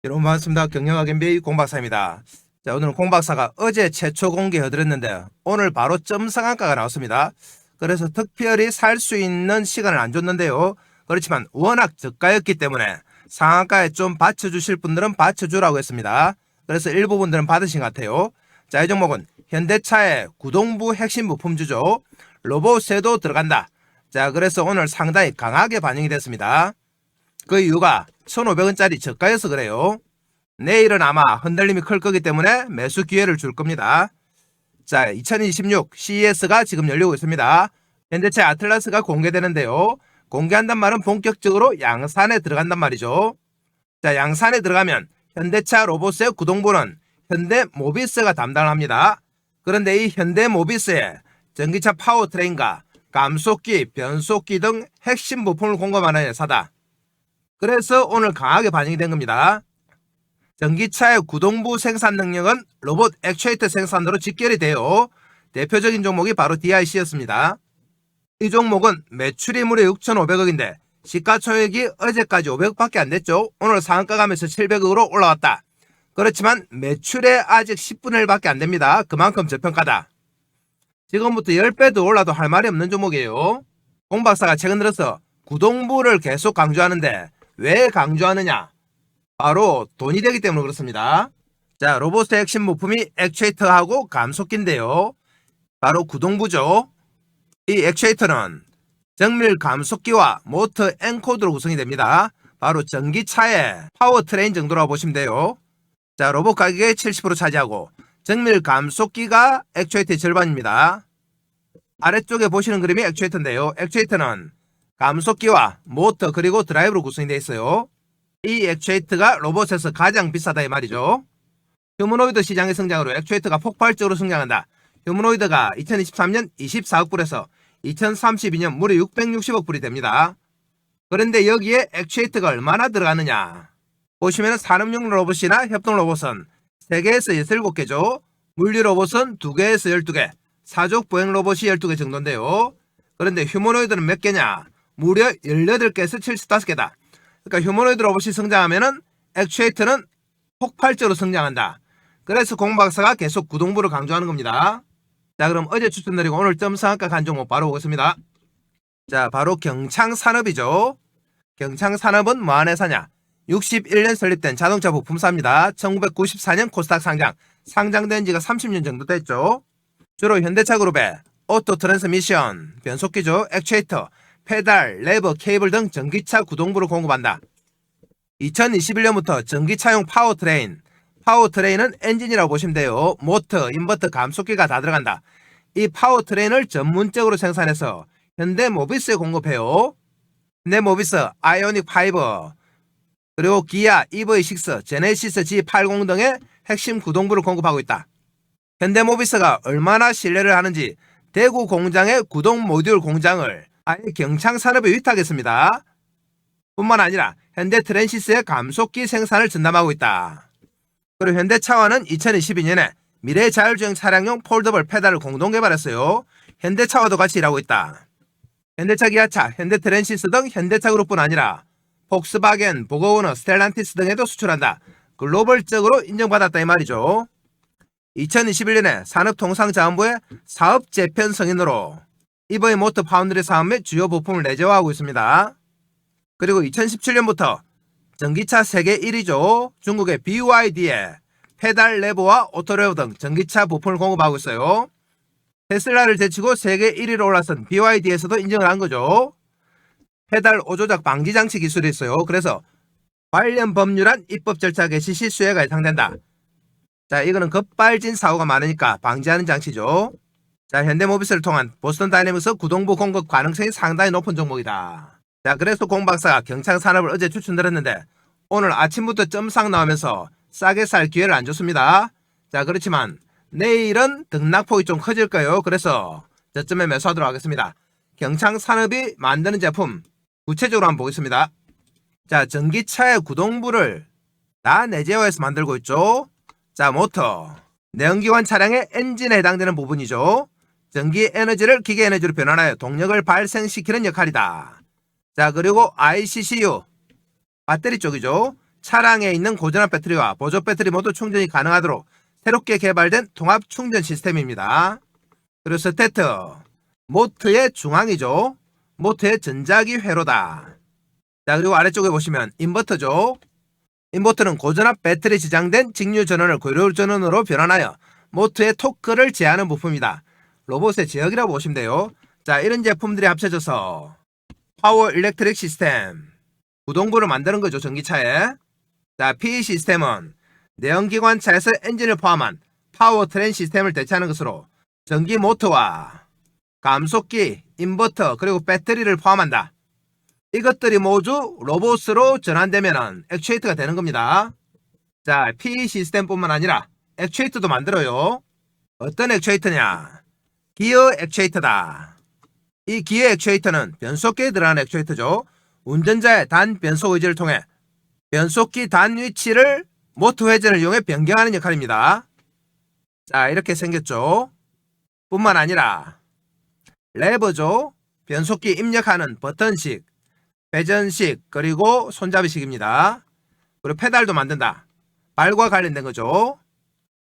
여러분 반갑습니다. 경영학 MBA 공박사입니다. 자, 오늘은 공박사가 어제 최초 공개해드렸는데 오늘 바로 점상한가가 나왔습니다. 그래서 특별히 살 수 있는 시간을 안 줬는데요. 그렇지만 워낙 저가였기 때문에 상한가에 좀 받쳐주실 분들은 받쳐주라고 했습니다. 그래서 일부 분들은 받으신 것 같아요. 자, 이 종목은 현대차의 구동부 핵심 부품주죠. 로봇에도 들어간다. 자, 그래서 오늘 상당히 강하게 반영이 됐습니다. 그 이유가 1,500원짜리 저가여서 그래요. 내일은 아마 흔들림이 클 거기 때문에 매수 기회를 줄 겁니다. 자, 2026 CES가 지금 열리고 있습니다. 현대차 아틀라스가 공개되는데요. 공개한단 말은 본격적으로 양산에 들어간단 말이죠. 자, 양산에 들어가면 현대차 로봇의 구동부는 현대모비스가 담당합니다. 그런데 이 현대모비스에 전기차 파워트레인과 감속기, 변속기 등 핵심 부품을 공급하는 회사다. 그래서 오늘 강하게 반영이 된 겁니다. 전기차의 구동부 생산 능력은 로봇 액추에이터 생산으로 직결이 돼요. 대표적인 종목이 바로 DIC였습니다. 이 종목은 매출이 무려 6,500억인데 시가총액이 어제까지 500억밖에 안 됐죠. 오늘 상한가 가면서 700억으로 올라왔다. 그렇지만 매출에 아직 10분의 1밖에 안 됩니다. 그만큼 저평가다. 지금부터 10배도 올라도 할 말이 없는 종목이에요. 공박사가 최근 들어서 구동부를 계속 강조하는데 왜 강조하느냐? 바로 돈이 되기 때문에 그렇습니다. 자, 로봇의 핵심 부품이 액추에이터하고 감속기인데요. 바로 구동부죠. 이 액추에이터는 정밀 감속기와 모터 엔코드로 구성이 됩니다. 바로 전기차의 파워트레인 정도라고 보시면 돼요. 자, 로봇 가격의 70% 차지하고 정밀 감속기가 액추에이터의 절반입니다. 아래쪽에 보시는 그림이 액추에이터인데요. 액추에이터는 감속기와 모터 그리고 드라이브로 구성이 되어 있어요. 이 액추에이터가 로봇에서 가장 비싸다 이 말이죠. 휴머노이드 시장의 성장으로 액추에이터가 폭발적으로 성장한다. 휴머노이드가 2023년 24억 불에서 2032년 무려 660억 불이 됩니다. 그런데 여기에 액추에이터가 얼마나 들어가느냐. 보시면 산업용 로봇이나 협동 로봇은 3개에서 7개죠. 물리 로봇은 2개에서 12개, 사족 보행 로봇이 12개 정도인데요. 그런데 휴머노이드는 몇 개냐? 무려 18개에서 75개다. 그러니까 휴머노이드 로봇이 성장하면은 액추에이터는 폭발적으로 성장한다. 그래서 공박사가 계속 구동부를 강조하는 겁니다. 자, 그럼 어제 추천드리고 오늘 점상한가 간 종목 바로 보겠습니다. 자, 바로 경창산업이죠. 경창산업은 뭐하는 회사냐? 61년 설립된 자동차 부품사입니다. 1994년 코스닥 상장. 상장된 지가 30년 정도 됐죠. 주로 현대차 그룹의 오토 트랜스미션, 변속기죠. 액추에이터, 페달, 레버, 케이블 등 전기차 구동부를 공급한다. 2021년부터 전기차용 파워트레인은 엔진이라고 보시면 돼요. 모터, 인버터, 감속기가 다 들어간다. 이 파워트레인을 전문적으로 생산해서 현대모비스에 공급해요. 현대모비스, 아이오닉5, 그리고 기아, EV6, 제네시스 G80 등의 핵심 구동부를 공급하고 있다. 현대모비스가 얼마나 신뢰를 하는지 대구 공장의 구동 모듈 공장을 아예 경창산업에 위탁했습니다. 뿐만 아니라 현대트랜시스의 감속기 생산을 전담하고 있다. 그리고 현대차와는 2022년에 미래자율주행 차량용 폴더블 페달을 공동 개발했어요. 현대차와도 같이 일하고 있다. 현대차, 기아차, 현대트랜시스 등 현대차 그룹뿐 아니라 폭스바겐, 보거우너, 스텔란티스 등에도 수출한다. 글로벌적으로 인정받았다 이 말이죠. 2021년에 산업통상자원부의 사업재편 승인으로 EV 모터 파운드리 사업 및 주요 부품을 내재화하고 있습니다. 그리고 2017년부터 전기차 세계 1위죠. 중국의 BYD에 페달 레버와 오토레버 등 전기차 부품을 공급하고 있어요. 테슬라를 제치고 세계 1위로 올라선 BYD에서도 인정을 한 거죠. 페달 오조작 방지 장치 기술이 있어요. 그래서 관련 법률안 입법 절차 개시 시 수혜가 예상된다. 자, 이거는 급발진 사고가 많으니까 방지하는 장치죠. 자, 현대모비스를 통한 보스턴 다이내믹스 구동부 공급 가능성이 상당히 높은 종목이다. 자, 그래서 공박사가 경창산업을 어제 추천드렸는데 오늘 아침부터 점상 나오면서 싸게 살 기회를 안 줬습니다. 자, 그렇지만 내일은 등락폭이 좀 커질 거예요. 그래서 저점에 매수하도록 하겠습니다. 경창산업이 만드는 제품 구체적으로 한번 보겠습니다. 자, 전기차의 구동부를 다 내재화해서 만들고 있죠. 자, 모터, 내연기관 차량의 엔진에 해당되는 부분이죠. 전기 에너지를 기계 에너지로 변환하여 동력을 발생시키는 역할이다. 자, 그리고 ICCU, 배터리 쪽이죠. 차량에 있는 고전압 배터리와 보조 배터리 모두 충전이 가능하도록 새롭게 개발된 통합 충전 시스템입니다. 그리고 스태트, 모트의 중앙이죠. 모트의 전자기 회로다. 자, 그리고 아래쪽에 보시면 인버터죠. 인버터는 고전압 배터리 지장된 직류 전원을 고려 전원으로 변환하여 모트의 토크를 제어하는 부품이다. 로봇의 제어기라고 보시면 돼요. 자, 이런 제품들이 합쳐져서 파워 일렉트릭 시스템, 구동부를 만드는 거죠, 전기차에. 자, PE 시스템은 내연기관차에서 엔진을 포함한 파워트레인 시스템을 대체하는 것으로 전기 모터와 감속기, 인버터, 그리고 배터리를 포함한다. 이것들이 모두 로봇으로 전환되면 액추에이터가 되는 겁니다. 자, PE 시스템뿐만 아니라 액추에이터도 만들어요. 어떤 액추에이터냐? 기어 액추에이터다. 이 기어 액추에이터는 변속기에 들어가는 액추에이터죠. 운전자의 단 변속 의지를 통해 변속기 단 위치를 모터 회전을 이용해 변경하는 역할입니다. 자, 이렇게 생겼죠. 뿐만 아니라 레버죠. 변속기 입력하는 버튼식, 회전식, 그리고 손잡이식입니다. 그리고 페달도 만든다. 발과 관련된 거죠.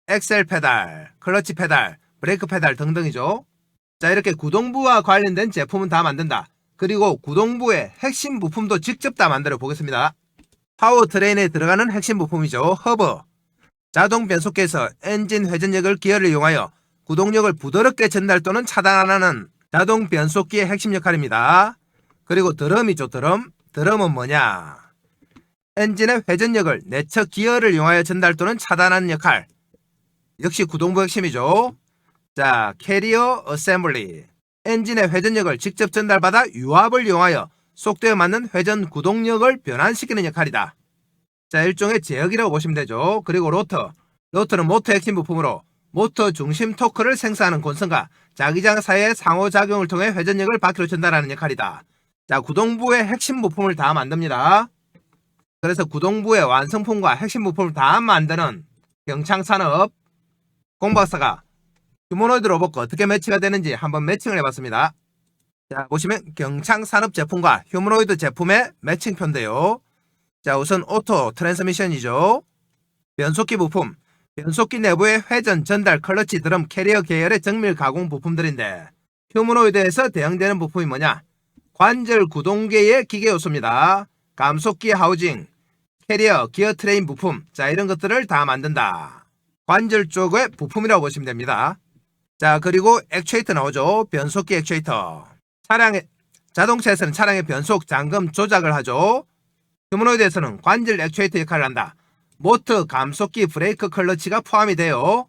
엑셀 페달, 클러치 페달, 브레이크 페달 등등이죠. 자, 이렇게 구동부와 관련된 제품은 다 만든다. 그리고 구동부의 핵심 부품도 직접 다 만들어 보겠습니다. 파워트레인에 들어가는 핵심 부품이죠. 허브. 자동 변속기에서 엔진 회전력을 기어를 이용하여 구동력을 부드럽게 전달 또는 차단하는 자동 변속기의 핵심 역할입니다. 그리고 드럼이죠. 드럼은 뭐냐? 엔진의 회전력을 내측 기어를 이용하여 전달 또는 차단하는 역할. 역시 구동부 핵심이죠. 자, 캐리어 어셈블리. 엔진의 회전력을 직접 전달받아 유압을 이용하여 속도에 맞는 회전 구동력을 변환시키는 역할이다. 자, 일종의 제어기라고 보시면 되죠. 그리고 로터. 로터는 모터 핵심 부품으로 모터 중심 토크를 생산하는 권선과 자기장 사이의 상호작용을 통해 회전력을 바퀴로 전달하는 역할이다. 자, 구동부의 핵심 부품을 다 만듭니다. 그래서 구동부의 완성품과 핵심 부품을 다 만드는 경창산업. 공박사가 휴머노이드 로봇과 어떻게 매치가 되는지 한번 매칭을 해봤습니다. 자, 보시면 경창산업 제품과 휴머노이드 제품의 매칭표인데요. 자, 우선 오토 트랜스미션이죠. 변속기 부품, 변속기 내부의 회전, 전달, 클러치, 드럼, 캐리어 계열의 정밀 가공 부품들인데 휴머노이드에서 대응되는 부품이 뭐냐? 관절 구동계의 기계 요소입니다. 감속기 하우징, 캐리어, 기어 트레인 부품, 자, 이런 것들을 다 만든다. 관절 쪽의 부품이라고 보시면 됩니다. 자, 그리고 액추에이터 나오죠. 변속기 액추에이터. 자동차에서는 차량의 변속, 잠금 조작을 하죠. 휴머노이드에서는 관절 액추에이터 역할을 한다. 모터, 감속기, 브레이크, 클러치가 포함이 돼요.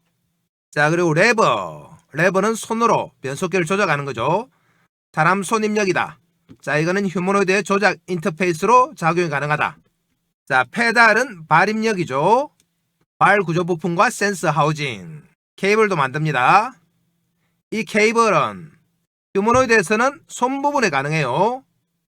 자, 그리고 레버는 손으로 변속기를 조작하는 거죠. 사람 손 입력이다. 자, 이거는 휴머노이드의 조작 인터페이스로 작용이 가능하다. 자, 페달은 발 입력이죠. 발 구조 부품과 센서 하우징. 케이블도 만듭니다. 이 케이블은 휴머노이드에서는 손 부분에 가능해요.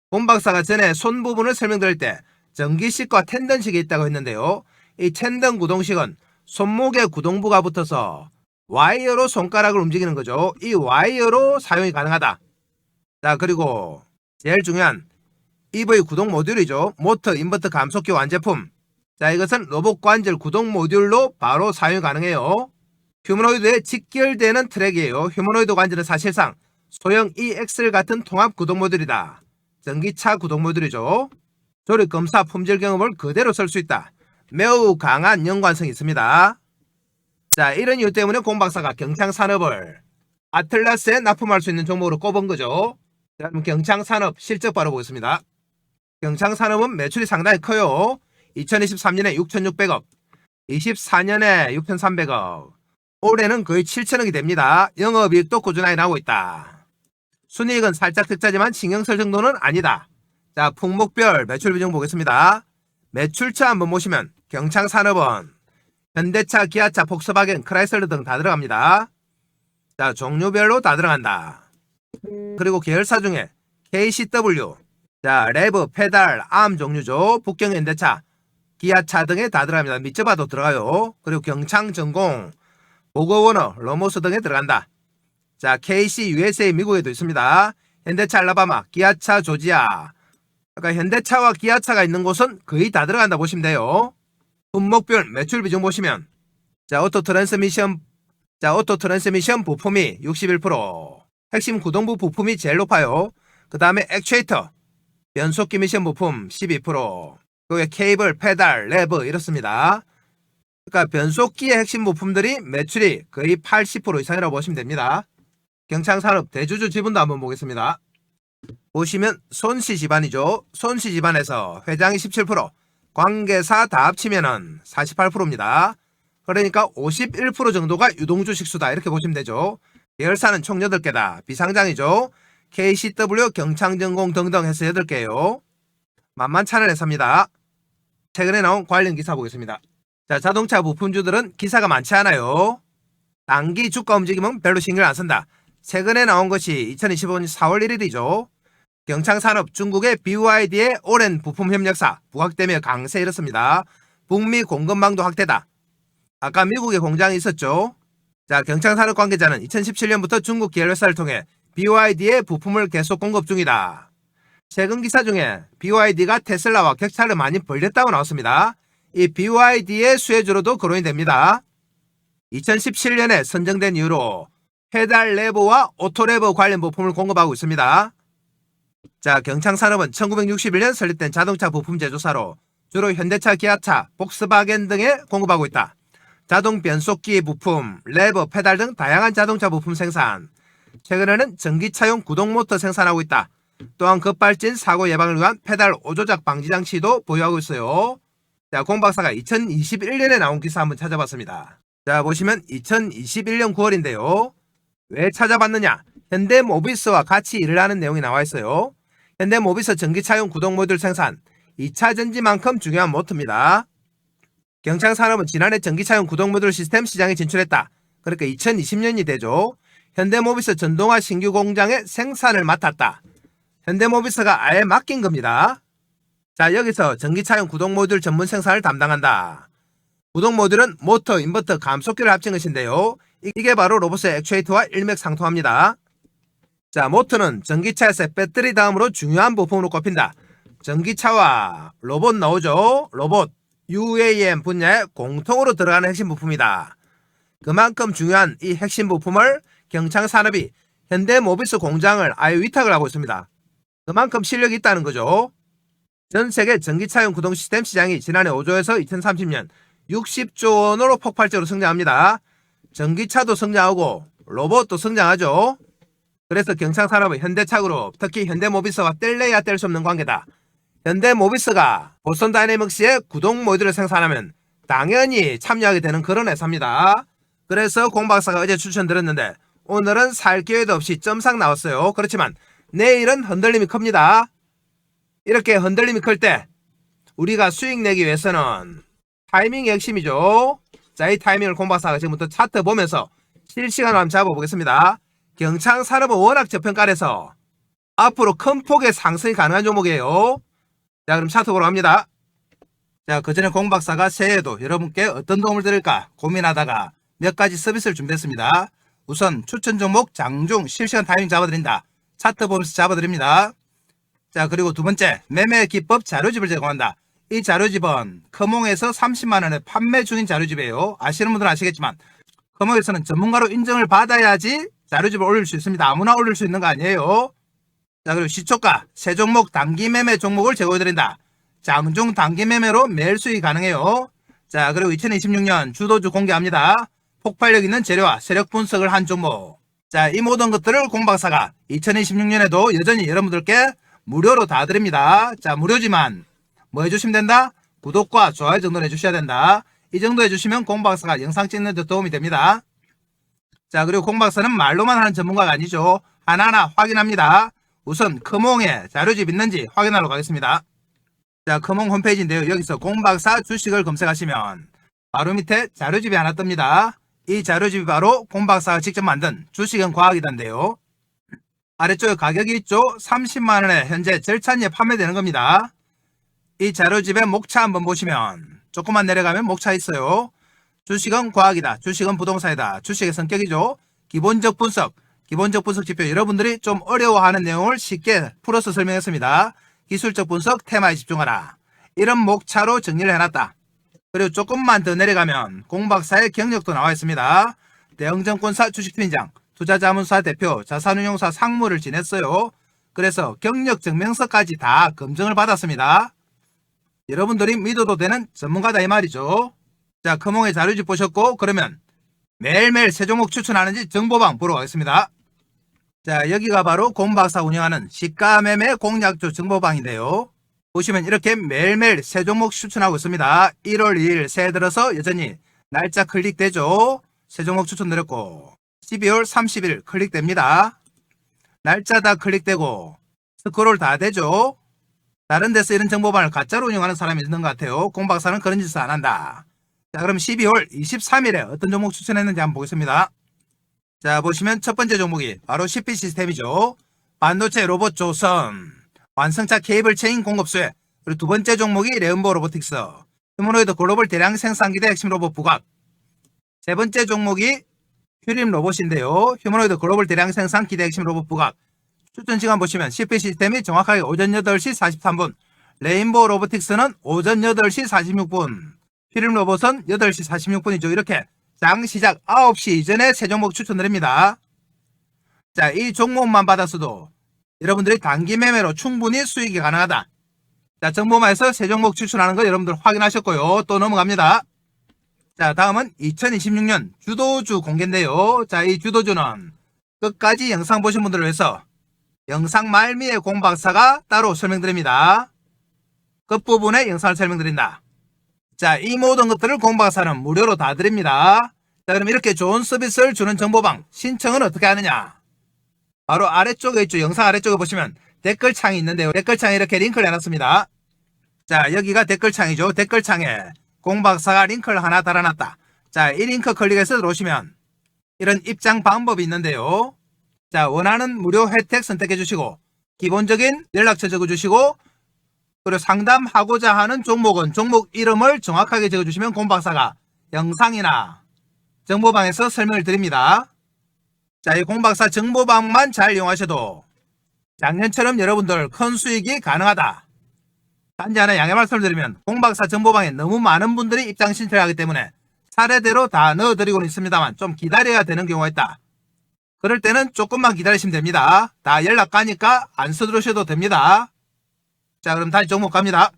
본 박사가 전에 손 부분을 설명드릴 때 전기식과 텐던식이 있다고 했는데요. 이 텐던 구동식은 손목에 구동부가 붙어서 와이어로 손가락을 움직이는 거죠. 이 와이어로 사용이 가능하다. 자, 그리고 제일 중요한 EV 구동 모듈이죠. 모터, 인버터, 감속기 완제품. 자, 이것은 로봇 관절 구동 모듈로 바로 사용이 가능해요. 휴머노이드에 직결되는 트랙이에요. 휴머노이드 관절은 사실상 소형 EXL 같은 통합 구동 모듈이다. 전기차 구동 모듈이죠. 조립 검사 품질 경험을 그대로 쓸 수 있다. 매우 강한 연관성이 있습니다. 자, 이런 이유 때문에 공박사가 경창산업을 아틀라스에 납품할 수 있는 종목으로 꼽은 거죠. 자, 그럼 경창산업 실적 바로 보겠습니다. 경창산업은 매출이 상당히 커요. 2023년에 6,600억, 24년에 6,300억, 올해는 거의 7천억이 됩니다. 영업이익도 꾸준하게 나오고 있다. 순이익은 살짝 적자지만 신경 쓸 정도는 아니다. 자, 품목별 매출 비중 보겠습니다. 매출차 한번 보시면 경창산업은 현대차, 기아차, 폭스바겐, 크라이슬러 등 다 들어갑니다. 자, 종류별로 다 들어간다. 그리고 계열사 중에 KCW, 자, 레브, 페달, 암 종류죠. 북경 현대차, 기아차 등에 다 들어갑니다. 미츠바도 들어가요. 그리고 경창전공, 보거워너, 러모스 등에 들어간다. 자, KC USA 미국에도 있습니다. 현대차 알라바마, 기아차 조지아. 그러니까 현대차와 기아차가 있는 곳은 거의 다 들어간다 보시면 돼요. 품목별 매출 비중 보시면 오토 트랜스미션 부품이 61%, 핵심 구동부 부품이 제일 높아요. 그 다음에 액추에이터, 변속기 미션 부품 12%, 그리고 케이블, 페달, 레버 이렇습니다. 그러니까 변속기의 핵심 부품들이 매출이 거의 80% 이상이라고 보시면 됩니다. 경창산업 대주주 지분도 한번 보겠습니다. 보시면 손씨 집안이죠. 손씨 집안에서 회장이 17%, 관계사 다 합치면은 48%입니다. 그러니까 51% 정도가 유동주식수다 이렇게 보시면 되죠. 계열사는 총 8개다. 비상장이죠. KCW, 경창전공 등등 해서 8개예요. 만만찮은 회사입니다. 최근에 나온 관련 기사 보겠습니다. 자, 자동차 부품주들은 기사가 많지 않아요. 단기 주가 움직임은 별로 신경 안 쓴다. 최근에 나온 것이 2025년 4월 1일이죠. 경창산업 중국의 BYD의 오랜 부품 협력사 부각되며 강세 이렇습니다. 북미 공급망도 확대다. 아까 미국에 공장이 있었죠. 자, 경창산업 관계자는 2017년부터 중국 계열회사를 통해 BYD의 부품을 계속 공급 중이다. 최근 기사 중에 BYD가 테슬라와 격차를 많이 벌렸다고 나왔습니다. 이 BYD의 수혜주로도 거론이 됩니다. 2017년에 선정된 이후로 페달 레버와 오토레버 관련 부품을 공급하고 있습니다. 자, 경창산업은 1961년 설립된 자동차 부품 제조사로 주로 현대차, 기아차, 폭스바겐 등에 공급하고 있다. 자동 변속기 부품, 레버, 페달 등 다양한 자동차 부품 생산, 최근에는 전기차용 구동모터 생산하고 있다. 또한 급발진 사고 예방을 위한 페달 오조작 방지 장치도 보유하고 있어요. 자, 공박사가 2021년에 나온 기사 한번 찾아봤습니다. 자, 보시면 2021년 9월인데요. 왜 찾아봤느냐? 현대모비스와 같이 일을 하는 내용이 나와 있어요. 현대모비스 전기차용 구동 모듈 생산, 2차 전지만큼 중요한 모터입니다. 경창산업은 지난해 전기차용 구동 모듈 시스템 시장에 진출했다. 그러니까 2020년이 되죠. 현대모비스 전동화 신규 공장의 생산을 맡았다. 현대모비스가 아예 맡긴 겁니다. 자, 여기서 전기차용 구동 모듈 전문 생산을 담당한다. 구동 모듈은 모터, 인버터, 감속기를 합친 것인데요. 이게 바로 로봇의 액추에이터와 일맥상통합니다. 자, 모터는 전기차에서 배터리 다음으로 중요한 부품으로 꼽힌다. 전기차와 로봇 나오죠. 로봇, UAM 분야에 공통으로 들어가는 핵심 부품이다. 그만큼 중요한 이 핵심 부품을 경창산업이 현대모비스 공장을 아예 위탁을 하고 있습니다. 그만큼 실력이 있다는 거죠. 전 세계 전기차용 구동 시스템 시장이 지난해 5조에서 2030년 60조 원으로 폭발적으로 성장합니다. 전기차도 성장하고 로봇도 성장하죠. 그래서 경창산업은 현대차그룹, 특히 현대모비스와 뗄래야 뗄 수 없는 관계다. 현대모비스가 보스턴 다이내믹스의 구동 모듈을 생산하면 당연히 참여하게 되는 그런 회사입니다. 그래서 공박사가 어제 추천드렸는데 오늘은 살 기회도 없이 점상 나왔어요. 그렇지만 내일은 흔들림이 큽니다. 이렇게 흔들림이 클 때 우리가 수익 내기 위해서는 타이밍이 핵심이죠. 자, 이 타이밍을 공박사가 지금부터 차트 보면서 실시간으로 한번 잡아보겠습니다. 경창산업은 워낙 저평가라서 앞으로 큰 폭의 상승이 가능한 종목이에요. 자, 그럼 차트 보러 갑니다. 자, 그 전에 공박사가 새해에도 여러분께 어떤 도움을 드릴까 고민하다가 몇 가지 서비스를 준비했습니다. 우선 추천 종목 장중 실시간 타이밍 잡아드린다. 차트 보면서 잡아드립니다. 자, 그리고 두 번째, 매매 기법 자료집을 제공한다. 이 자료집은 커몽에서 30만원에 판매 중인 자료집이에요. 아시는 분들은 아시겠지만 커몽에서는 전문가로 인정을 받아야지 자료집을 올릴 수 있습니다. 아무나 올릴 수 있는 거 아니에요. 자, 그리고 시초가 세 종목 단기 매매 종목을 제공해드린다. 장중 단기 매매로 매일 수익이 가능해요. 자, 그리고 2026년 주도주 공개합니다. 폭발력 있는 재료와 세력 분석을 한 종목. 자, 이 모든 것들을 공박사가 2026년에도 여전히 여러분들께 무료로 다 드립니다. 자, 무료지만 뭐 해주시면 된다? 구독과 좋아요 정도는 해주셔야 된다. 이 정도 해주시면 공박사가 영상 찍는 데 도움이 됩니다. 자, 그리고 공박사는 말로만 하는 전문가가 아니죠. 하나하나 확인합니다. 우선 커몽에 자료집 있는지 확인하러 가겠습니다. 자, 커몽 홈페이지인데요. 여기서 공박사 주식을 검색하시면 바로 밑에 자료집이 하나 뜹니다. 이 자료집이 바로 공박사가 직접 만든 주식은 과학이단데요. 아래쪽에 가격이 있죠. 30만원에 현재 절찬리에 판매되는 겁니다. 이 자료집의 목차 한번 보시면 조금만 내려가면 목차 있어요. 주식은 과학이다. 주식은 부동산이다. 주식의 성격이죠. 기본적 분석 지표, 여러분들이 좀 어려워하는 내용을 쉽게 풀어서 설명했습니다. 기술적 분석 테마에 집중하라. 이런 목차로 정리를 해놨다. 그리고 조금만 더 내려가면 공박사의 경력도 나와 있습니다. 대형증권사 주식팀장, 투자자문사 대표, 자산운용사 상무를 지냈어요. 그래서 경력 증명서까지 다 검증을 받았습니다. 여러분들이 믿어도 되는 전문가다 이 말이죠. 자, 커몽의 자료집 보셨고, 그러면 매일매일 새 종목 추천하는지 정보방 보러 가겠습니다. 자, 여기가 바로 공박사 운영하는 시가매매 공략주 정보방인데요. 보시면 이렇게 매일매일 새 종목 추천하고 있습니다. 1월 2일 새해 들어서 여전히 날짜 클릭되죠. 새 종목 추천드렸고 12월 30일 클릭됩니다. 날짜 다 클릭되고 스크롤 다 되죠. 다른 데서 이런 정보방을 가짜로 운영하는 사람이 있는 것 같아요. 공박사는 그런 짓을 안 한다. 자, 그럼 12월 23일에 어떤 종목 추천했는지 한번 보겠습니다. 자, 보시면 첫 번째 종목이 바로 CP 시스템이죠. 반도체 로봇 조선, 완성차 케이블 체인 공급수혜. 그리고 두 번째 종목이 레은보 로보틱스, 휴머노이드 글로벌 대량 생산기대 핵심 로봇 부각. 세 번째 종목이 휴림 로봇인데요. 휴머노이드 글로벌 대량 생산 기대 핵심 로봇 부각. 추천 시간 보시면 CP 시스템이 정확하게 오전 8시 43분, 레인보우 로보틱스는 오전 8시 46분, 휴림 로봇은 8시 46분이죠. 이렇게 장 시작 9시 이전에 새 종목 추천드립니다. 자, 이 종목만 받았어도 여러분들이 단기 매매로 충분히 수익이 가능하다. 자, 정보마에서 새 종목 추천하는 거 여러분들 확인하셨고요. 또 넘어갑니다. 자, 다음은 2026년 주도주 공개인데요. 자, 이 주도주는 끝까지 영상 보신 분들을 위해서 영상 말미에 공박사가 따로 설명드립니다. 끝부분에 영상을 설명드린다. 자, 이 모든 것들을 공박사는 무료로 다 드립니다. 자, 그럼 이렇게 좋은 서비스를 주는 정보방 신청은 어떻게 하느냐? 바로 아래쪽에 있죠. 영상 아래쪽에 보시면 댓글창이 있는데요. 댓글창에 이렇게 링크를 해놨습니다. 자, 여기가 댓글창이죠. 댓글창에 공박사가 링크를 하나 달아놨다. 자, 이 링크 클릭해서 들어오시면 이런 입장 방법이 있는데요. 자, 원하는 무료 혜택 선택해 주시고 기본적인 연락처 적어 주시고 그리고 상담하고자 하는 종목은 종목 이름을 정확하게 적어주시면 공박사가 영상이나 정보방에서 설명을 드립니다. 자, 이 공박사 정보방만 잘 이용하셔도 작년처럼 여러분들 큰 수익이 가능하다. 단지 하나 양해 말씀을 드리면 공박사 정보방에 너무 많은 분들이 입장 신청을 하기 때문에 차례대로 다 넣어드리고는 있습니다만 좀 기다려야 되는 경우가 있다. 그럴 때는 조금만 기다리시면 됩니다. 다 연락 가니까 안 서두르셔도 됩니다. 자, 그럼 다시 종목 갑니다.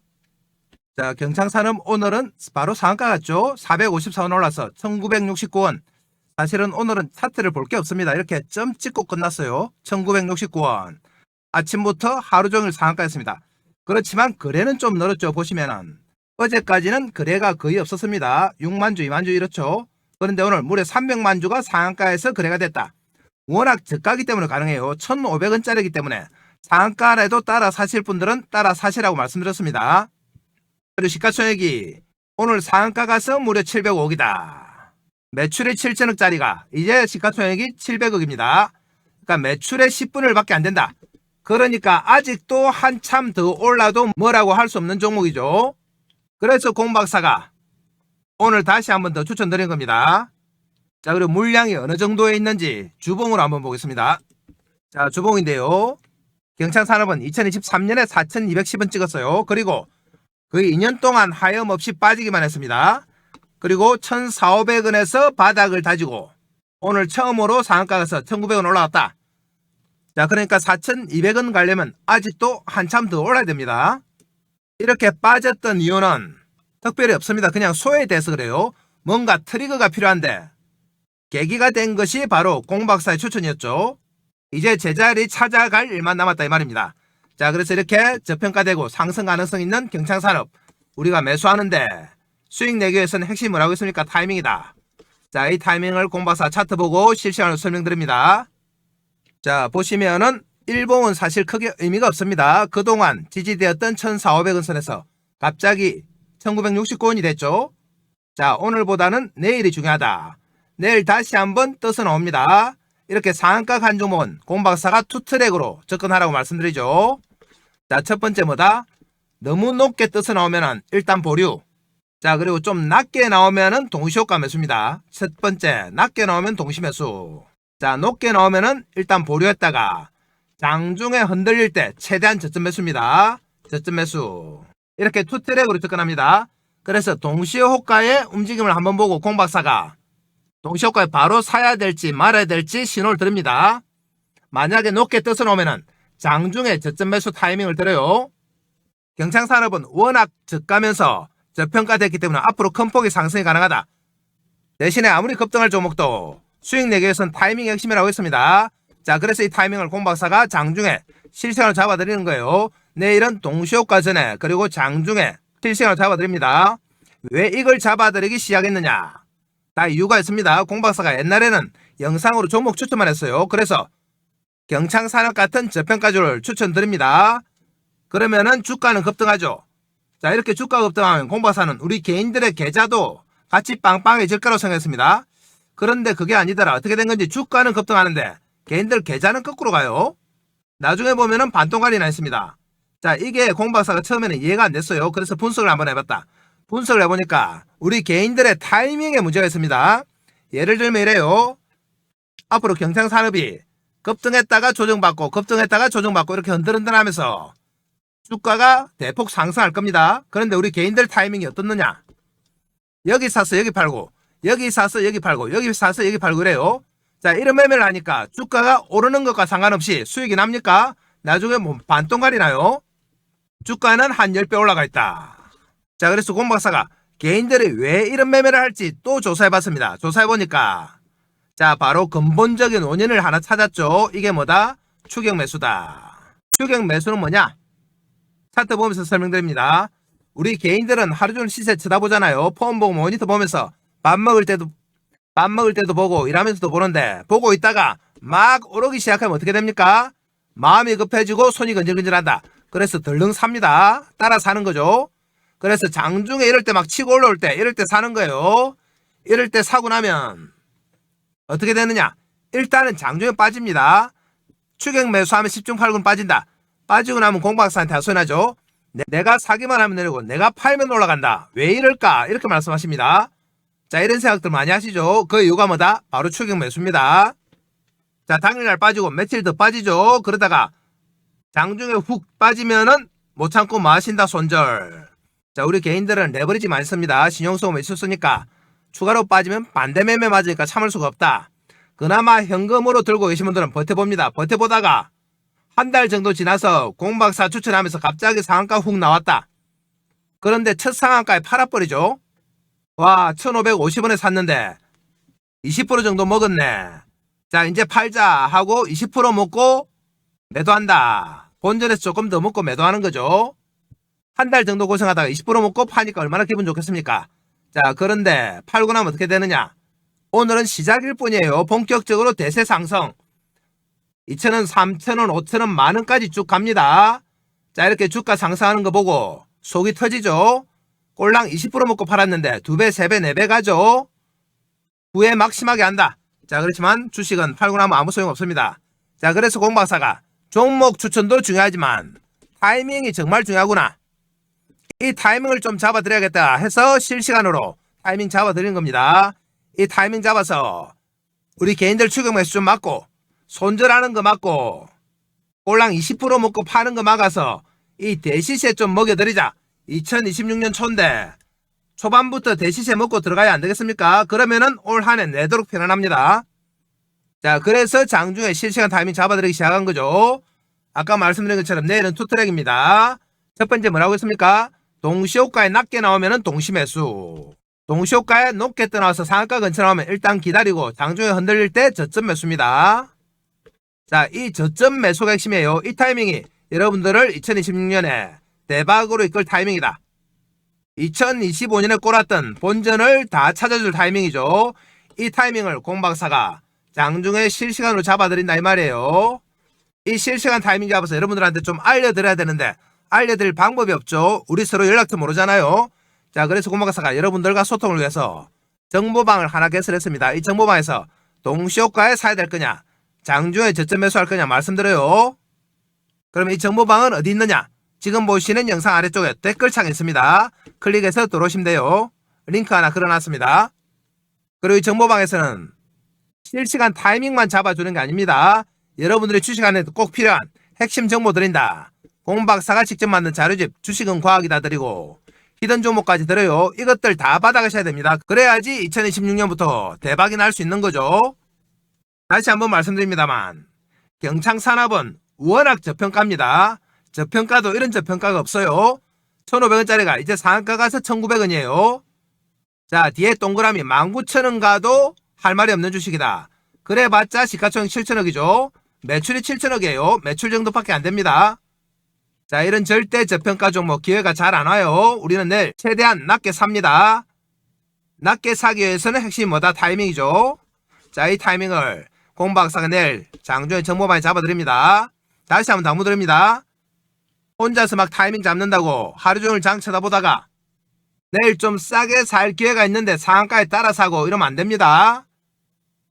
자, 경창산업 오늘은 바로 상한가 같죠? 454원 올라서 1969원. 사실은 오늘은 차트를 볼 게 없습니다. 이렇게 점 찍고 끝났어요. 1969원. 아침부터 하루 종일 상한가였습니다. 그렇지만 거래는 좀 늘었죠. 보시면은 어제까지는 거래가 거의 없었습니다. 6만주, 2만주 이렇죠. 그런데 오늘 무려 300만주가 상한가에서 거래가 됐다. 워낙 저가기 때문에 가능해요. 1,500원짜리이기 때문에 상한가라도 따라 사실 분들은 따라 사시라고 말씀드렸습니다. 그리고 시가총액이 오늘 상한가 가서 무려 705억이다. 매출이 7천억짜리가 이제 시가총액이 700억입니다. 그러니까 매출의 10분의 1밖에 안 된다. 그러니까 아직도 한참 더 올라도 뭐라고 할 수 없는 종목이죠. 그래서 공박사가 오늘 다시 한번 더 추천드린 겁니다. 자, 그리고 물량이 어느 정도에 있는지 주봉으로 한번 보겠습니다. 자, 주봉인데요. 경창산업은 2023년에 4,210원 찍었어요. 그리고 거의 2년 동안 하염없이 빠지기만 했습니다. 그리고 1,400원에서 바닥을 다지고 오늘 처음으로 상한가 가서 1,900원 올라왔다. 자, 그러니까 4,200원 가려면 아직도 한참 더 올라야 됩니다. 이렇게 빠졌던 이유는 특별히 없습니다. 그냥 소외돼서 그래요. 뭔가 트리거가 필요한데 계기가 된 것이 바로 공박사의 추천이었죠. 이제 제자리 찾아갈 일만 남았다 이 말입니다. 자, 그래서 이렇게 저평가되고 상승 가능성 있는 경창산업 우리가 매수하는데 수익 내기 위해서는 핵심이 뭐라고 했습니까? 타이밍이다. 자, 이 타이밍을 공박사 차트 보고 실시간으로 설명드립니다. 자, 보시면은 일봉은 사실 크게 의미가 없습니다. 그동안 지지되었던 1,400원 선에서 갑자기 1,969원이 됐죠. 자, 오늘보다는 내일이 중요하다. 내일 다시 한번 떠서 나옵니다. 이렇게 상한가 간 종목은 공박사가 투트랙으로 접근하라고 말씀드리죠. 자, 첫 번째 뭐다? 너무 높게 떠서 나오면은 일단 보류. 자, 그리고 좀 낮게 나오면은 동시효과 매수입니다. 첫 번째, 낮게 나오면 동시매수. 자, 높게 나오면은 일단 보류했다가 장중에 흔들릴 때 최대한 저점 매수입니다. 저점 매수. 이렇게 투트랙으로 접근합니다. 그래서 동시호가의 움직임을 한번 보고 공박사가 동시호가에 바로 사야 될지 말아야 될지 신호를 드립니다. 만약에 높게 떠서 놓으면은 장중에 저점 매수 타이밍을 들어요. 경창산업은 워낙 저가면서 저평가됐기 때문에 앞으로 큰 폭의 상승이 가능하다. 대신에 아무리 급등할 종목도 수익 내기 위해서는 타이밍이 핵심이라고 했습니다. 자, 그래서 이 타이밍을 공박사가 장중에 실시간으로 잡아드리는 거예요. 내일은 동시호가 전에 그리고 장중에 실시간으로 잡아드립니다. 왜 이걸 잡아드리기 시작했느냐? 다 이유가 있습니다. 공박사가 옛날에는 영상으로 종목 추천만 했어요. 그래서 경창산업 같은 저평가주를 추천드립니다. 그러면은 주가는 급등하죠. 자, 이렇게 주가가 급등하면 공박사는 우리 개인들의 계좌도 같이 빵빵해질 거라고 생각했습니다. 그런데 그게 아니더라. 어떻게 된 건지 주가는 급등하는데 개인들 계좌는 거꾸로 가요. 나중에 보면은 반동갈이 나 있습니다. 자, 이게 공박사가 처음에는 이해가 안 됐어요. 그래서 분석을 한번 해봤다. 분석을 해보니까 우리 개인들의 타이밍에 문제가 있습니다. 예를 들면 이래요. 앞으로 경창산업이 급등했다가 조정받고 급등했다가 조정받고 이렇게 흔들흔들하면서 주가가 대폭 상승할 겁니다. 그런데 우리 개인들 타이밍이 어떻느냐? 여기 사서 여기 팔고 여기 사서 여기 팔고 여기 사서 여기 팔고 그래요. 자, 이런 매매를 하니까 주가가 오르는 것과 상관없이 수익이 납니까? 나중에 뭐 반동갈이 나요. 주가는 한 10배 올라가 있다. 자, 그래서 공박사가 개인들이 왜 이런 매매를 할지 또 조사해봤습니다. 조사해보니까 자, 바로 근본적인 원인을 하나 찾았죠. 이게 뭐다? 추격 매수다. 추격 매수는 뭐냐? 차트 보면서 설명드립니다. 우리 개인들은 하루 종일 시세 쳐다보잖아요. 폰 보고 모니터 보면서 밥 먹을 때도 보고 일하면서도 보는데 보고 있다가 막 오르기 시작하면 어떻게 됩니까? 마음이 급해지고 손이 건질건질한다. 그래서 덜렁 삽니다. 따라 사는 거죠. 그래서 장중에 이럴 때 막 치고 올라올 때 이럴 때 사는 거예요. 이럴 때 사고 나면 어떻게 되느냐? 일단은 장중에 빠집니다. 추격 매수하면 10중 8군 빠진다. 빠지고 나면 공박사한테 하소연하죠. 내가 사기만 하면 내리고 내가 팔면 올라간다. 왜 이럴까? 이렇게 말씀하십니다. 자, 이런 생각들 많이 하시죠. 그 이유가 뭐다? 바로 추격 매수입니다. 자, 당일날 빠지고 며칠 더 빠지죠. 그러다가 장중에 훅 빠지면은 못 참고 마신다 손절. 자, 우리 개인들은 레버리지 많이 씁니다. 신용소금 매수 쓰니까 추가로 빠지면 반대 매매 맞으니까 참을 수가 없다. 그나마 현금으로 들고 계신 분들은 버텨봅니다. 버텨보다가 한 달 정도 지나서 공박사 추천하면서 갑자기 상한가 훅 나왔다. 그런데 첫 상한가에 팔아버리죠. 와, 1550원에 샀는데 20% 정도 먹었네. 자, 이제 팔자 하고 20% 먹고 매도한다. 본전에서 조금 더 먹고 매도하는 거죠. 한 달 정도 고생하다가 20% 먹고 파니까 얼마나 기분 좋겠습니까? 자, 그런데 팔고 나면 어떻게 되느냐? 오늘은 시작일 뿐이에요. 본격적으로 대세 상승. 2,000원, 3,000원, 5,000원, 만원까지 쭉 갑니다. 자, 이렇게 주가 상승하는 거 보고 속이 터지죠? 꼴랑 20% 먹고 팔았는데 2배, 3배, 4배 가죠? 후에 막 심하게 한다. 자, 그렇지만 주식은 팔고 나면 아무 소용 없습니다. 자, 그래서 공박사가 종목 추천도 중요하지만 타이밍이 정말 중요하구나. 이 타이밍을 좀 잡아드려야겠다 해서 실시간으로 타이밍 잡아드리는 겁니다. 이 타이밍 잡아서 우리 개인들 추격 매수 좀 막고 손절하는 거 막고 꼴랑 20% 먹고 파는 거 막아서 이 대시세 좀 먹여드리자. 2026년 초인데 초반부터 대시세 먹고 들어가야 안 되겠습니까? 그러면은 올 한 해 내도록 편안합니다. 자, 그래서 장중에 실시간 타이밍 잡아드리기 시작한 거죠. 아까 말씀드린 것처럼 내일은 투트랙입니다. 첫 번째 뭐라고 했습니까? 동시호가에 낮게 나오면은 동시매수. 동시호가에 높게 떠나서 상한가 근처 나오면 일단 기다리고 장중에 흔들릴 때 저점 매수입니다. 자, 이 저점 매수가 핵심이에요. 이 타이밍이 여러분들을 2026년에 대박으로 이끌 타이밍이다. 2025년에 꼴았던 본전을 다 찾아줄 타이밍이죠. 이 타이밍을 공박사가 장중에 실시간으로 잡아드린다 이 말이에요. 이 실시간 타이밍 잡아서 여러분들한테 좀 알려드려야 되는데 알려드릴 방법이 없죠. 우리 서로 연락처 모르잖아요. 자, 그래서 공박사가 여러분들과 소통을 위해서 정보방을 하나 개설했습니다. 이 정보방에서 동시호가에 사야 될 거냐, 장중에 저점 매수할 거냐 말씀드려요. 그럼 이 정보방은 어디 있느냐? 지금 보시는 영상 아래쪽에 댓글창에 있습니다. 클릭해서 들어오시면 돼요. 링크 하나 걸어놨습니다. 그리고 이 정보방에서는 실시간 타이밍만 잡아주는 게 아닙니다. 여러분들의 주식 안에 꼭 필요한 핵심 정보 드린다. 공박사가 직접 만든 자료집 주식은 과학이다 드리고 히든 종목까지 들어요. 이것들 다 받아가셔야 됩니다. 그래야지 2026년부터 대박이 날 수 있는 거죠. 다시 한번 말씀드립니다만 경창산업은 워낙 저평가입니다. 저평가도 이런 저평가가 없어요. 1,500원짜리가 이제 상한가 가서 1,900원이에요. 자, 뒤에 동그라미 19,000원 가도 할 말이 없는 주식이다. 그래봤자 시가총액 7천억이죠. 매출이 7천억이에요. 매출 정도밖에 안 됩니다. 자, 이런 절대 저평가 종목 기회가 잘 안 와요. 우리는 내일 최대한 낮게 삽니다. 낮게 사기 위해서는 핵심이 뭐다? 타이밍이죠. 자, 이 타이밍을 공박사가 내일 장중에 정보방에 잡아드립니다. 다시 한번 당부드립니다. 혼자서 막 타이밍 잡는다고 하루 종일 장 쳐다보다가 내일 좀 싸게 살 기회가 있는데 상한가에 따라 사고 이러면 안 됩니다.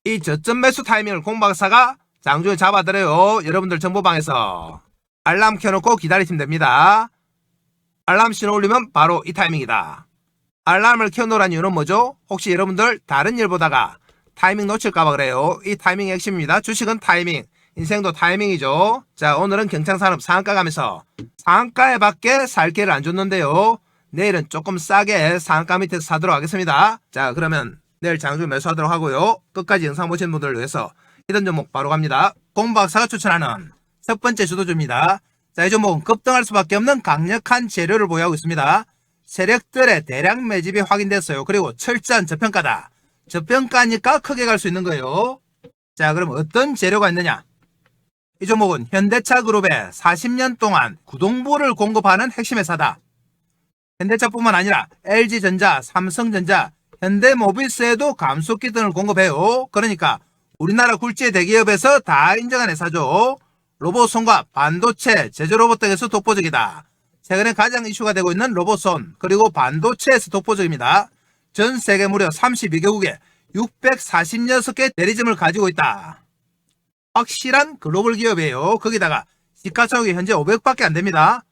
이 저점 매수 타이밍을 공박사가 장중에 잡아드려요. 여러분들 정보방에서 알람 켜놓고 기다리시면 됩니다. 알람 신호 울리면 바로 이 타이밍이다. 알람을 켜놓으란 이유는 뭐죠? 혹시 여러분들 다른 일 보다가 타이밍 놓칠까봐 그래요. 이 타이밍이 핵심입니다. 주식은 타이밍, 인생도 타이밍이죠. 자, 오늘은 경창산업 상한가 가면서 상한가에 밖에 살 기회를 안 줬는데요. 내일은 조금 싸게 상한가 밑에서 사도록 하겠습니다. 자, 그러면 내일 장중 매수하도록 하고요. 끝까지 영상 보신 분들을 위해서 히든 종목 바로 갑니다. 공박사가 추천하는 첫 번째 주도주입니다. 자, 이 종목은 급등할 수밖에 없는 강력한 재료를 보유하고 있습니다. 세력들의 대량 매집이 확인됐어요. 그리고 철저한 저평가다. 저평가니까 크게 갈 수 있는 거예요. 자, 그럼 어떤 재료가 있느냐? 이 종목은 현대차 그룹에 40년 동안 구동부를 공급하는 핵심 회사다. 현대차뿐만 아니라 LG전자, 삼성전자, 현대모비스에도 감속기 등을 공급해요. 그러니까 우리나라 굴지의 대기업에서 다 인정한 회사죠. 로봇손과 반도체, 제조 로봇 등에서 독보적이다. 최근에 가장 이슈가 되고 있는 로봇손, 그리고 반도체에서 독보적입니다. 전 세계 무려 32개국에 646개 대리점을 가지고 있다. 확실한 글로벌 기업이에요. 거기다가 시가총액이 현재 500밖에 안 됩니다.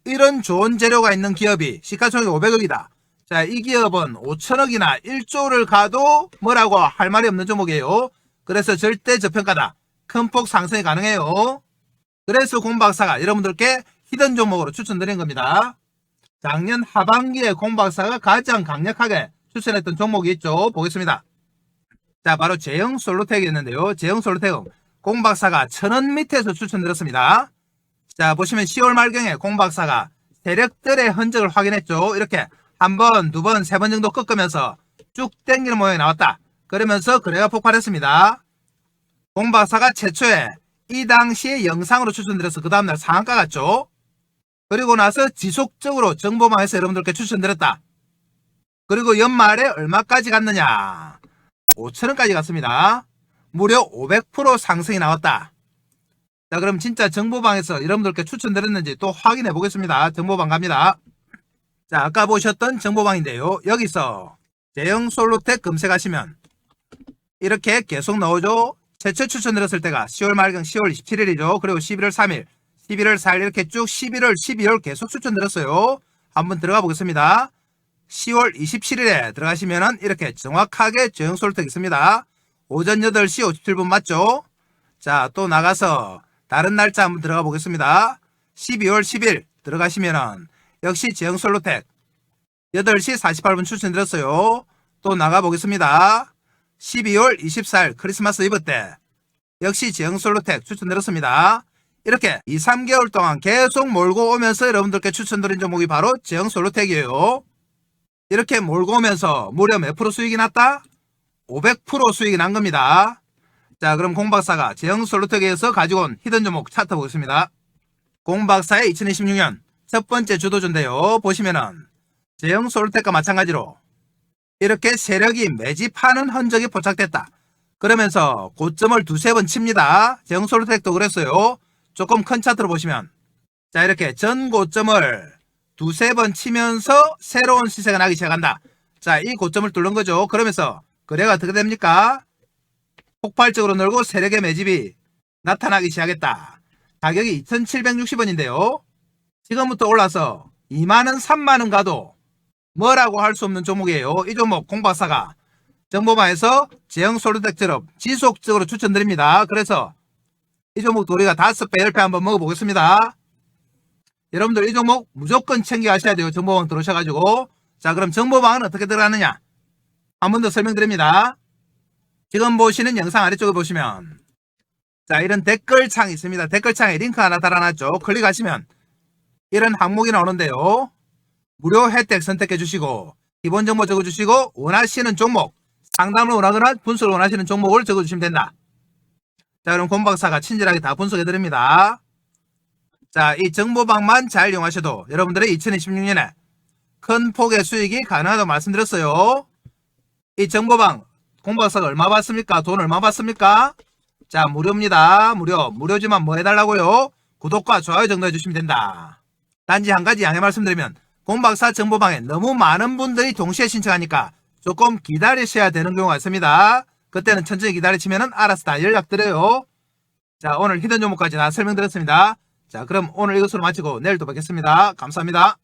이런 좋은 재료가 있는 기업이 시가총액이 500억이다. 자, 이 기업은 5천억이나 1조를 가도 뭐라고 할 말이 없는 종목이에요. 그래서 절대 저평가다. 큰 폭 상승이 가능해요. 그래서 공박사가 여러분들께 히든 종목으로 추천드린 겁니다. 작년 하반기에 공박사가 가장 강력하게 추천했던 종목이 있죠. 보겠습니다. 자, 바로 제형솔루텍이었는데요. 제형솔루텍은 공박사가 1,000원 밑에서 추천드렸습니다. 자, 보시면 10월 말경에 공박사가 세력들의 흔적을 확인했죠. 이렇게 한 번, 두 번, 세 번 정도 꺾으면서 쭉 땡기는 모양이 나왔다. 그러면서 거래가 폭발했습니다. 공박사가 최초에 이 당시에 영상으로 추천드려서 그 다음날 상한가 갔죠. 그리고 나서 지속적으로 정보망에서 여러분들께 추천드렸다. 그리고 연말에 얼마까지 갔느냐? 5천원까지 갔습니다. 무려 500% 상승이 나왔다. 자, 그럼 진짜 정보방에서 여러분들께 추천드렸는지 또 확인해 보겠습니다. 정보방 갑니다. 자, 아까 보셨던 정보방인데요. 여기서 제형솔루텍 검색하시면 이렇게 계속 나오죠. 최초 추천드렸을 때가 10월 말경 10월 27일이죠. 그리고 11월 3일, 11월 4일 이렇게 쭉 11월, 12월 계속 추천드렸어요. 한번 들어가 보겠습니다. 10월 27일에 들어가시면은 이렇게 정확하게 제형솔루텍 있습니다. 오전 8시 57분 맞죠? 자, 또 나가서 다른 날짜 한번 들어가 보겠습니다. 12월 10일 들어가시면은 역시 제형솔루텍 8시 48분 추천드렸어요. 또 나가 보겠습니다. 12월 24일 크리스마스 이브 때 역시 제형솔루텍 추천드렸습니다. 이렇게 2, 3개월 동안 계속 몰고 오면서 여러분들께 추천드린 종목이 바로 제형솔루텍이에요. 이렇게 몰고 오면서 무려 몇 프로 수익이 났다? 500% 수익이 난 겁니다. 자, 그럼 공박사가 제형솔루텍에서 가지고 온 히든 종목 차트 보겠습니다. 공박사의 2026년 첫 번째 주도주인데요. 보시면은 제형솔루텍과 마찬가지로 이렇게 세력이 매집하는 흔적이 포착됐다. 그러면서 고점을 두세 번 칩니다. 제형솔루텍도 그랬어요. 조금 큰 차트로 보시면 자, 이렇게 전 고점을 두세 번 치면서 새로운 시세가 나기 시작한다. 자, 이 고점을 뚫는 거죠. 그러면서 거래가 어떻게 됩니까? 폭발적으로 늘고 세력의 매집이 나타나기 시작했다. 가격이 2,760원인데요. 지금부터 올라서 2만원, 3만원 가도 뭐라고 할 수 없는 종목이에요. 이 종목 공박사가 정보방에서 제형솔루텍처럼 지속적으로 추천드립니다. 그래서 이 종목도 우리가 5배, 10배 한번 먹어보겠습니다. 여러분들 이 종목 무조건 챙겨 가셔야 돼요. 정보방 들어오셔가지고 자, 그럼 정보방은 어떻게 들어가느냐? 한 번 더 설명드립니다. 지금 보시는 영상 아래쪽에 보시면 자, 이런 댓글창이 있습니다. 댓글창에 링크 하나 달아놨죠. 클릭하시면 이런 항목이 나오는데요. 무료 혜택 선택해 주시고 기본 정보 적어 주시고 원하시는 종목, 상담을 원하거나 분석을 원하시는 종목을 적어 주시면 된다. 자, 그럼 권 박사가 친절하게 다 분석해 드립니다. 자, 이 정보방만 잘 이용하셔도 여러분들의 2026년에 큰 폭의 수익이 가능하다고 말씀드렸어요. 이 정보방 권 박사가 얼마 받습니까? 돈 얼마 받습니까? 자, 무료입니다. 무료지만 뭐 해달라고요? 구독과 좋아요 정도 해주시면 된다. 단지 한 가지 양해 말씀드리면 권 박사 정보방에 너무 많은 분들이 동시에 신청하니까 조금 기다리셔야 되는 경우가 있습니다. 그때는 천천히 기다리시면 알아서 다 연락드려요. 자, 오늘 히든 종목까지 다 설명드렸습니다. 자, 그럼 오늘 이것으로 마치고 내일 또 뵙겠습니다. 감사합니다.